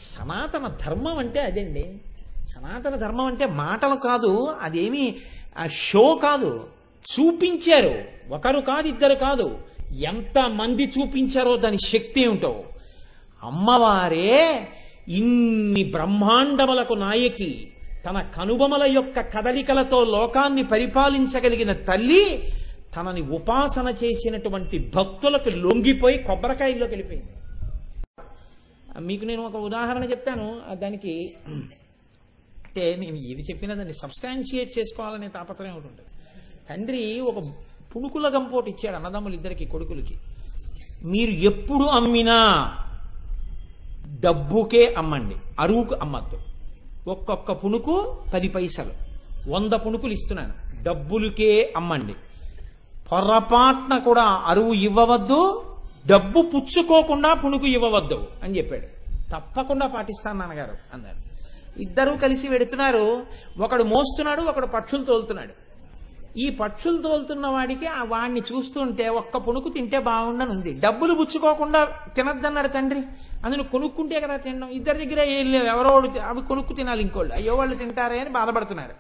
సనాతన ధర్మం అంటే అదండి. సనాతన ధర్మం అంటే మాటలు కాదు, అదేమి షో కాదు. చూపించారు, ఒకరు కాదు ఇద్దరు కాదు, ఎంతమంది చూపించారో దాని శక్తి ఏమిటో. అమ్మవారే ఇన్ని బ్రహ్మాండములకు నాయకి, తన కనుబొమల యొక్క కదలికలతో లోకాన్ని పరిపాలించగలిగిన తల్లి తనని ఉపాసన చేసినటువంటి భక్తులకు లొంగిపోయి కొబ్బరికాయల్లోకి వెళ్ళిపోయింది. మీకు నేను ఒక ఉదాహరణ చెప్తాను. దానికి అంటే నేను ఏది చెప్పినా దాన్ని సబ్స్టాన్షియేట్ చేసుకోవాలనే తాపత్రయం ఒకటి ఉంటుంది. తండ్రి ఒక పుణుకుల గంపోటు ఇచ్చాడు అన్నదమ్ములు ఇద్దరికి, కొడుకులకి. మీరు ఎప్పుడు అమ్మినా డబ్బుకే అమ్మండి, అరువుకు అమ్మద్దు. ఒక్కొక్క పుణుకు 10 పైసలు, 100 పుణుకులు ఇస్తున్నాను, డబ్బులకే అమ్మండి. పొరపాటున కూడా అరువు ఇవ్వవద్దు, డబ్బు పుచ్చుకోకుండా పుణుకు ఇవ్వవద్దు అని చెప్పాడు. తప్పకుండా పాటిస్తాను నాన్నగారు అన్నారు. ఇద్దరూ కలిసి వెడుతున్నారు. ఒకడు మోస్తున్నాడు, ఒకడు పక్షులు తోలుతున్నాడు. ఈ పక్షులు తోలుతున్న వాడికి ఆ వాడిని చూస్తుంటే ఒక్క పుణుకు తింటే బాగుండని ఉంది. డబ్బులు పుచ్చుకోకుండా తినద్దన్నాడు తండ్రి. అందులో కొనుక్కుంటే కదా తినడం. ఇద్దరి దగ్గర ఏం లేవు, ఎవరో అవి కొనుక్కు తినాలి ఇంకోళ్ళు. అయ్యో వాళ్ళు తింటారే అని బాధపడుతున్నారు.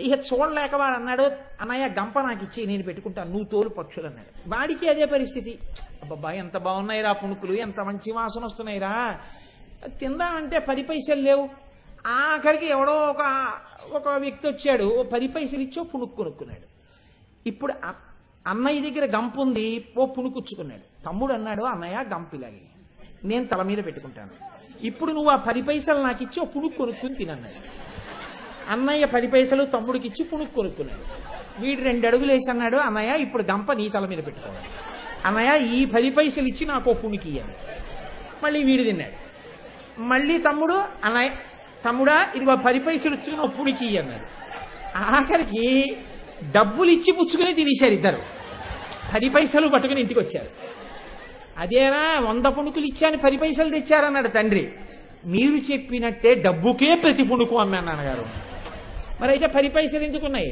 ఇక చూడలేక వాడు అన్నాడు, అన్నయ్య గంప నాకు ఇచ్చి నేను పెట్టుకుంటాను, నువ్వు తోలు పక్షులు అన్నాడు. వాడికి అదే పరిస్థితి. అబ్బబ్బా ఎంత బాగున్నాయిరా పుణుకులు, ఎంత మంచి వాసన వస్తున్నాయిరా, తిందామంటే 10 పైసలు లేవు. ఆఖరికి ఎవడో ఒక వ్యక్తి వచ్చాడు, 10 పైసలు ఇచ్చో పుణుకు కొనుక్కున్నాడు. ఇప్పుడు అన్నయ్య దగ్గర గంప ఉంది, పుణుకుచ్చుకున్నాడు. తమ్ముడు అన్నాడు, అన్నయ్య గంపిలాగి నేను తల మీద పెట్టుకుంటాను, ఇప్పుడు నువ్వు ఆ 10 పైసలు నాకు ఇచ్చి ఓ పుణుకు కొనుక్కుని తినన్నాడు. అన్నయ్య 10 పైసలు తమ్ముడికి ఇచ్చి పుణుకు కొనుక్కున్నాడు. వీడు 2 అడుగులు వేసి అన్నాడు, అన్నయ్య ఇప్పుడు గంప నీ తల మీద పెట్టుకోవాలి, అన్నయ్య ఈ 10 పైసలు ఇచ్చి నాకు ఓ పుణుకి ఇయ్యాలి. మళ్ళీ వీడు తిన్నాడు. మళ్ళీ తమ్ముడు, అన్నయ్య తమ్ముడా ఇదిగో 10 పైసలు ఇచ్చుకుని ఓ పుణుకి అన్నాడు. ఆఖరికి డబ్బులు ఇచ్చి పుచ్చుకుని తినేశారు ఇద్దరు. 10 పైసలు పట్టుకుని ఇంటికి వచ్చారు. అదేనా 100 పుణుకులు ఇచ్చాను 10 పైసలు తెచ్చారన్నాడు తండ్రి. మీరు చెప్పినట్టే డబ్బుకే ప్రతి పుణుకు అమ్మాను నాన్నగారు. మరి అయితే 10 పైసలు ఎందుకున్నాయి?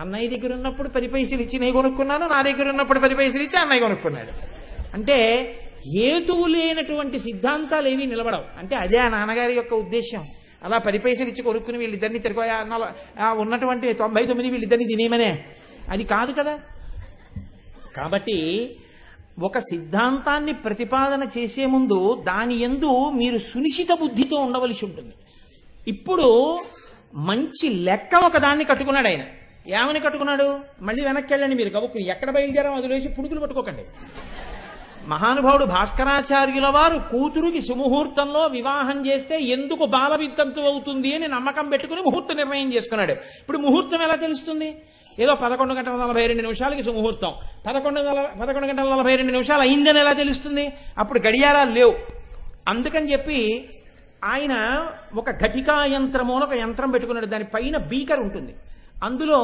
అన్నయ్య దగ్గర ఉన్నప్పుడు 10 పైసలు ఇచ్చి నేను కొనుక్కున్నాను, నా దగ్గర ఉన్నప్పుడు 10 పైసలు ఇచ్చి అన్నయ్య కొనుక్కున్నాడు. అంటే హేతువు లేనటువంటి సిద్ధాంతాలు ఏమీ నిలబడవు. అంటే అదే ఆ నాన్నగారి యొక్క ఉద్దేశం. అలా 10 పైసలు ఇచ్చి కొనుక్కుని వీళ్ళిద్దరిని ఉన్నటువంటి 99 వీళ్ళిద్దరిని తినేయమనే అది కాదు కదా. కాబట్టి ఒక సిద్ధాంతాన్ని ప్రతిపాదన చేసే ముందు దాని యందు మీరు సునిశిత బుద్ధితో ఉండవలసి ఉంటుంది. ఇప్పుడు మంచి లెక్క ఒకదాన్ని కట్టుకున్నాడు ఆయన. ఏమని కట్టుకున్నాడు? మళ్ళీ వెనక్కి వెళ్ళండి మీరు గబుక్కుని, ఎక్కడ బయలుదేరాం వదిలేసి పుణుకులు పట్టుకోకండి. మహానుభావుడు భాస్కరాచార్యుల వారు కూతురుకి సుముహూర్తంలో వివాహం చేస్తే ఎందుకు బాల వితంతు అవుతుంది అని నమ్మకం పెట్టుకుని ముహూర్త నిర్ణయం చేసుకున్నాడు. ఇప్పుడు ముహూర్తం ఎలా తెలుస్తుంది? ఏదో 11:42 సుముహూర్తం, 11:42 అయిందని ఎలా తెలుస్తుంది? అప్పుడు గడియారాలు లేవు. అందుకని చెప్పి ఆయన ఒక ఘటికా యంత్రము అని ఒక యంత్రం పెట్టుకున్నాడు. దాని పైన బీకర్ ఉంటుంది. అందులో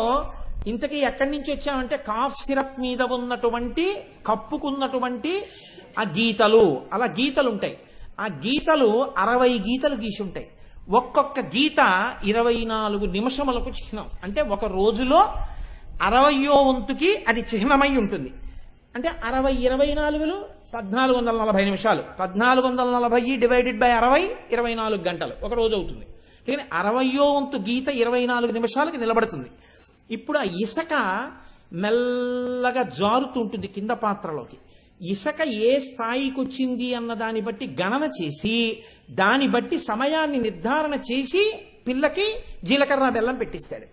ఇంతకీ ఎక్కడి నుంచి వచ్చామంటే కాఫ్ సిరప్ మీద ఉన్నటువంటి కప్పుకున్నటువంటి ఆ గీతలు, అలా గీతలు ఉంటాయి. ఆ గీతలు 60 గీతలు గీసి ఉంటాయి. ఒక్కొక్క గీత 24 నిమిషములకు చిహ్నం. అంటే ఒక రోజులో 60వ వంతుకి అది చిహ్నమై ఉంటుంది. అంటే 60 24లు 1440 నిమిషాలు. 1440 డివైడెడ్ బై 60 24 గంటలు ఒక రోజు అవుతుంది. కానీ 60వ వంతు గీత 24 నిమిషాలకి నిలబడుతుంది. ఇప్పుడు ఆ ఇసుక మెల్లగా జారుతుంటుంది కింద పాత్రలోకి. ఇసుక ఏ స్థాయికి వచ్చింది అన్న దాన్ని బట్టి గణన చేసి దాన్ని బట్టి సమయాన్ని నిర్ధారణ చేసి పిల్లకి జీలకర్ర బెల్లం పెట్టిస్తాడు.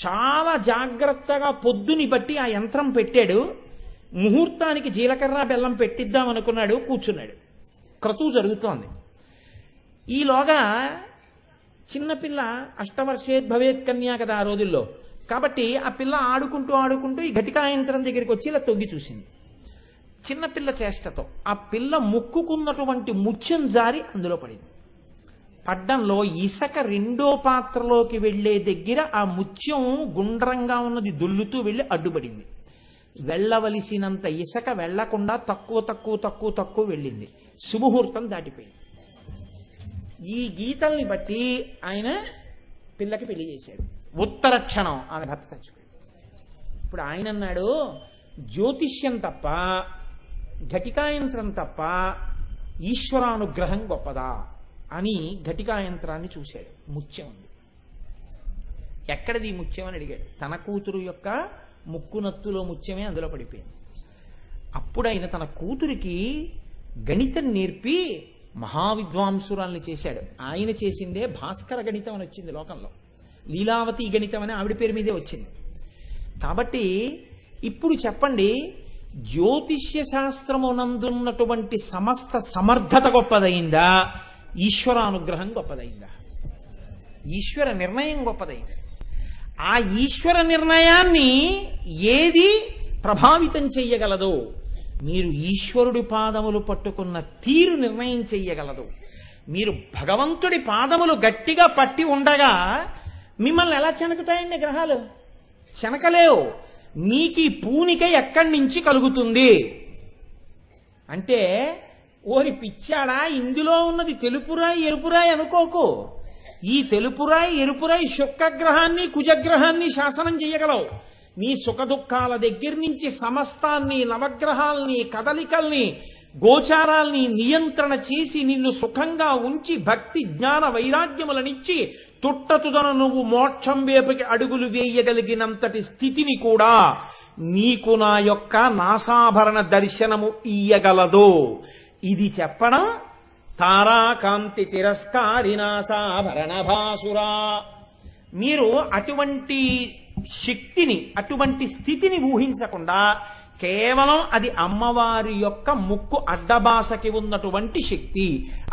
చాలా జాగ్రత్తగా పొద్దుని బట్టి ఆ యంత్రం పెట్టాడు. ముహూర్తానికి జీలకర్ర బెల్లం పెట్టిద్దాం అనుకున్నాడు, కూర్చున్నాడు. క్రతువు జరుగుతోంది. ఈలోగా చిన్నపిల్ల అష్టవర్షేద్ భవేత్ కన్యా కదా ఆ రోజుల్లో. కాబట్టి ఆ పిల్ల ఆడుకుంటూ ఈ ఘటికా యంత్రం దగ్గరికి వచ్చి ఇలా తొంగి చూసింది. చిన్నపిల్ల చేష్టతో ఆ పిల్ల ముక్కుకున్నటువంటి ముత్యం జారి అందులో పడింది. పడ్డంలో ఇసుక 2వ పాత్రలోకి వెళ్లే దగ్గర ఆ ముత్యం గుండ్రంగా ఉన్నది దొల్లుతూ వెళ్లి అడ్డుపడింది. వెళ్లవలసినంత ఇసుక వెళ్లకుండా తక్కువ వెళ్ళింది. సుముహూర్తం దాటిపోయింది. ఈ గీతల్ని బట్టి ఆయన పిల్లకి పెళ్లి చేశాడు. ఉత్తర క్షణం ఆమె భర్త చచ్చిపోయింది. ఇప్పుడు ఆయన అన్నాడు, జ్యోతిష్యం తప్ప ఘటికాయంత్రం తప్ప ఈశ్వరానుగ్రహం గొప్పదా అని ఘటికా యంత్రాన్ని చూశాడు. ముత్యం ఉంది. ఎక్కడిది ఈ ముత్యం అని అడిగాడు. తన కూతురు యొక్క ముక్కునత్తులో ముత్యమే అందులో పడిపోయింది. అప్పుడు ఆయన తన కూతురికి గణితం నేర్పి మహావిద్వాంసురాల్ని చేశాడు. ఆయన చేసిందే భాస్కర గణితం అని వచ్చింది లోకంలో. లీలావతి గణితం అని ఆవిడ పేరు మీదే వచ్చింది. కాబట్టి ఇప్పుడు చెప్పండి, జ్యోతిష్య శాస్త్రమునందున్నటువంటి సమస్త సమర్థత గొప్పదైందా, ఈశ్వరానుగ్రహం గొప్పదైందా? ఈశ్వర నిర్ణయం గొప్పదైంది. ఆ ఈశ్వర నిర్ణయాన్ని ఏది ప్రభావితం చెయ్యగలదో, మీరు ఈశ్వరుడి పాదములు పట్టుకున్న తీరు నిర్ణయం చెయ్యగలదు. మీరు భగవంతుడి పాదములు గట్టిగా పట్టి ఉండగా మిమ్మల్ని ఎలా చెనకుతాయండి గ్రహాలు? చెనకలేవు. మీకు ఈ పూనిక ఎక్కడి నుంచి కలుగుతుంది అంటే, ఓరి పిచ్చాడా, ఇందులో ఉన్నది తెలుపురాయి ఎరుపురాయి అనుకోకు. ఈ తెలుపురాయి ఎరుపురాయి శుక్రగ్రహాన్ని కుజగ్రహాన్ని శాసనం చేయగలవు. నీ సుఖదుఖాల దగ్గర నుంచి సమస్తాన్ని, నవగ్రహాల్ని, కదలికల్ని, గోచారాల్ని నియంత్రణ చేసి నిన్ను సుఖంగా ఉంచి భక్తి జ్ఞాన వైరాగ్యములనిచ్చి తుట్టతుదన నువ్వు మోక్షం వైపుకి అడుగులు వేయగలిగినంతటి స్థితిని కూడా నీకు నా యొక్క నాసాభరణ దర్శనము ఇయ్యగలదు. ఇది చెప్పడం తారాకాంతి తిరస్కారి నాసాభరణ భాసురా. మీరు అటువంటి శక్తిని, అటువంటి స్థితిని ఊహించకుండా కేవలం అది అమ్మవారి యొక్క ముక్కు అడ్డబాసకి ఉన్నటువంటి శక్తి,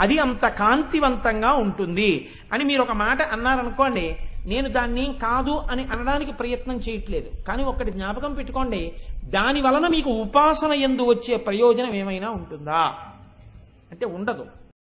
అది అంత కాంతివంతంగా ఉంటుంది అని మీరు ఒక మాట అన్నారనుకోండి, నేను దాన్ని కాదు అని అనడానికి ప్రయత్నం చేయట్లేదు. కానీ ఒక్కటి జ్ఞాపకం పెట్టుకోండి, దాని వలన మీకు ఉపాసన యందు వచ్చే ప్రయోజనం ఏమైనా ఉంటుందా అంటే ఉండదు.